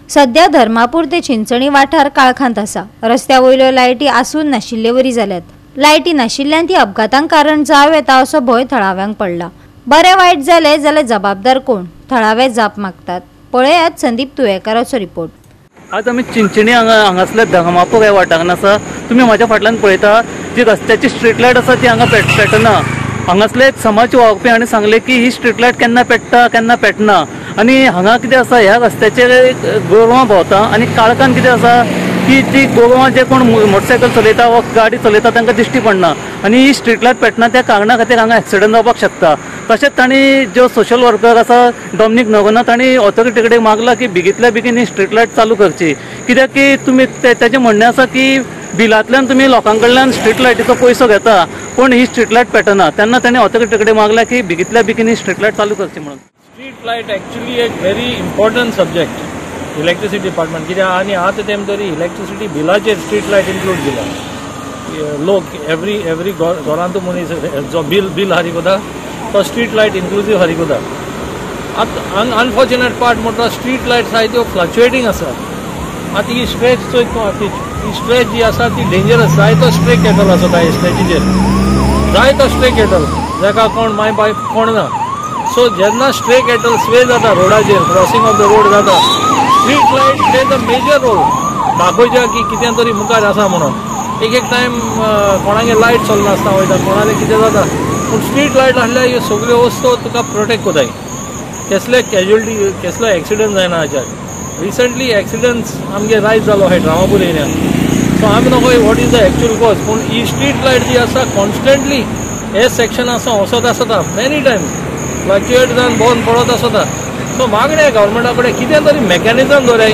सध्या धर्मापूर ते चिंचणी वाठार काळखांत आसा। रस्त्या वयल्यो लायटी आसून नाशिल्ले वरी जाल्यात। लायटी नाशिल्ल्यान ती अपघातांक कारण जाव येता असो भंय थळाव्यांक पडला। बरे वायट जाले जाल्यार जबाबदार कोण, थळावे जाप मागतात। पळयात संदीप तुयेकाराचो रिपोर्ट। आज आमी चिंचणी हांगासल्या धर्मापूर ह्या वाठारान आसा। तुमी म्हाज्या फाटल्यान पळयता जी रस्त्याची स्ट्रीट लायट आसा ती हांगा पेटना। हांगासले एक समाज वावरपी हांणी सांगले की ही स्ट्रीट लायट केन्ना पेट्टा केन्ना पेटना। आनी हांगा कितें आसा, ह्या रस्त्याचेर गोरवां भोंवता आनी काळखान कितें आसा की ती गोरवां जे कोण मोटरसायकल चलयता वा गाडी चलयता तांकां दिश्टी पडना आनी ही स्ट्रीट लायट पेटना त्या कारणां खातीर हांगा एक्सिडंट जावपाक शकता। तशेंच तांणी जो सोशल वर्कर आसा डॉमिनिक नोगोना तांणी ऑथॉरिटी कडेन मागला की बेगींतल्या बेगीन ही स्ट्रीट लायट चालू करची। कित्याक की तुमी तेजें म्हणणें आसा की बिलांतल्यान तुमी लोकां कडल्यान स्ट्रीट लायटीचो पयसो घेता पूण ही स्ट्रीट लायट पेटना। तेन्ना तांणी ऑथॉरिटी कडेन मागला की बेगींतल्या बेगीन ही स्ट्रीट लायट चालू करची म्हणून। स्ट्रीट लायट एक्चुअली एक very important subject electricity department कित्याक आनी आतां तेम तरी इलेक्ट्रिसिटी बिलाचेर स्ट्रीट लायट इन्क्लूड केला। लोक एवरी घरांतू मनीस जो बिल हारिकोता तो स्ट्रीट लायट इन्क्लुसीव हारिकोता। आतां अनफॉर्च्युनेट पार्ट म्हणटा स्ट्रीट लायट्स आहाय त्यो फ्लक्च्युएटींग आसा। आतां ही स्ट्रेच चोयत ही स्ट्रेच जी आसा ती डेंजरस। जाय तो स्ट्रे कॅटल आसता ह्या स्ट्रेचीचेर, जाय तो स्ट्रे कॅटल जाका कोण माय बाय कोण ना। सो जेन्ना स्ट्रे कॅटल स्वे जाता रोडाचेर, क्रॉसिंग ऑफ द रोड जाता, street light plays a major role दाखोवच्या की कितें तरी मुखार आसा म्हणून। एक टायम कोणागे लायट चलनासतना वयता, कोणाले कितें जाता, पूण स्ट्रीट लायट आसल्यार ह्यो सगळ्यो वस्तू तुका प्रोटेक्ट कोताय। कसले कॅज्युअलिटी कसलो एक्सिडंट जायना हाच्यार। रिसंटली एक्सिडंट्स आमगे रायज जालो आहाय रामापूर एरियान। सो आमी नकोय what is the actual cause, पूण ही स्ट्रीट लायट जी आसा कॉन्स्टंटली हे सेक्शन आसा वचत आसता मेनी टायम्स फ्लक्च्युएट जावन बंद पडत आसता। सो मागणें गव्हर्मेंटा कडेन कितें तरी मेकॅनिझम दवराय,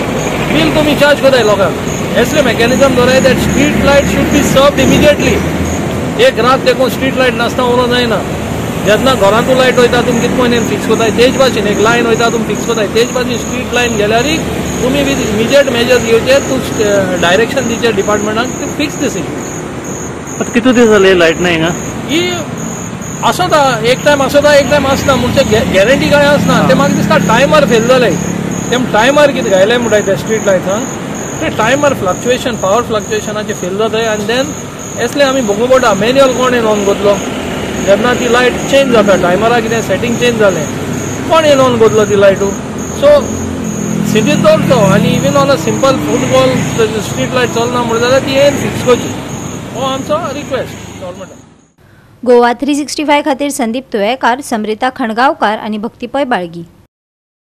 बील तुमी चार्ज कोताय लोकांक। असले मेकॅनिझम दवराय that street light should be served immediately. एक रात देखून स्ट्रीट लायट नासता उरों जायना। जेन्ना घरांतू लायट वयता तुमी कितें पयलीं फिक्स कोताय तेच भाशेन, एक लायन वयता तुमी फिक्स कोताय तेच भाशेन स्ट्रीट लायन गेल्यारय तुमी विथ इमिजिएट मेजर्स घेवचे, तूं डायरेक्शन दिवचें डिपार्टमेंटाक टू फिक्स दिस इशू। आतां कितू दीस जाले लायट ना हिंगा? ही आसता एक टायम आसता एक टायम आसना म्हणजे गॅरंटी काय आसना। ते म्हाका दिसता टायमार फेल जाले। तेम टायमार कितें घायले म्हणटाय ते स्ट्रीट लायट्सांक, ते टायमार फ्लक्च्युएशन पावर फ्लक्च्युएशनाचे फेल जाताय आनी देन असले आमी भोगूं पडटा। मॅन्युअल कोण येवन कोतलो जेन्ना ती लायट चेंज जाता, टायमारा कितें सेटींग चेंज जालें, कोण येवन कोतलो ती लायटू। सो सिटींत दवरतो आनी even on a simple football street light चलना म्हणटा जाल्यार ती येवन फिक्स करची, हो आमचो रिक्वेस्ट गव्हर्मेंटाक। गोवा 365 खातीर संदीप तुयेकार, समृता खणगांवकार आनी भक्तीपय बाळगी।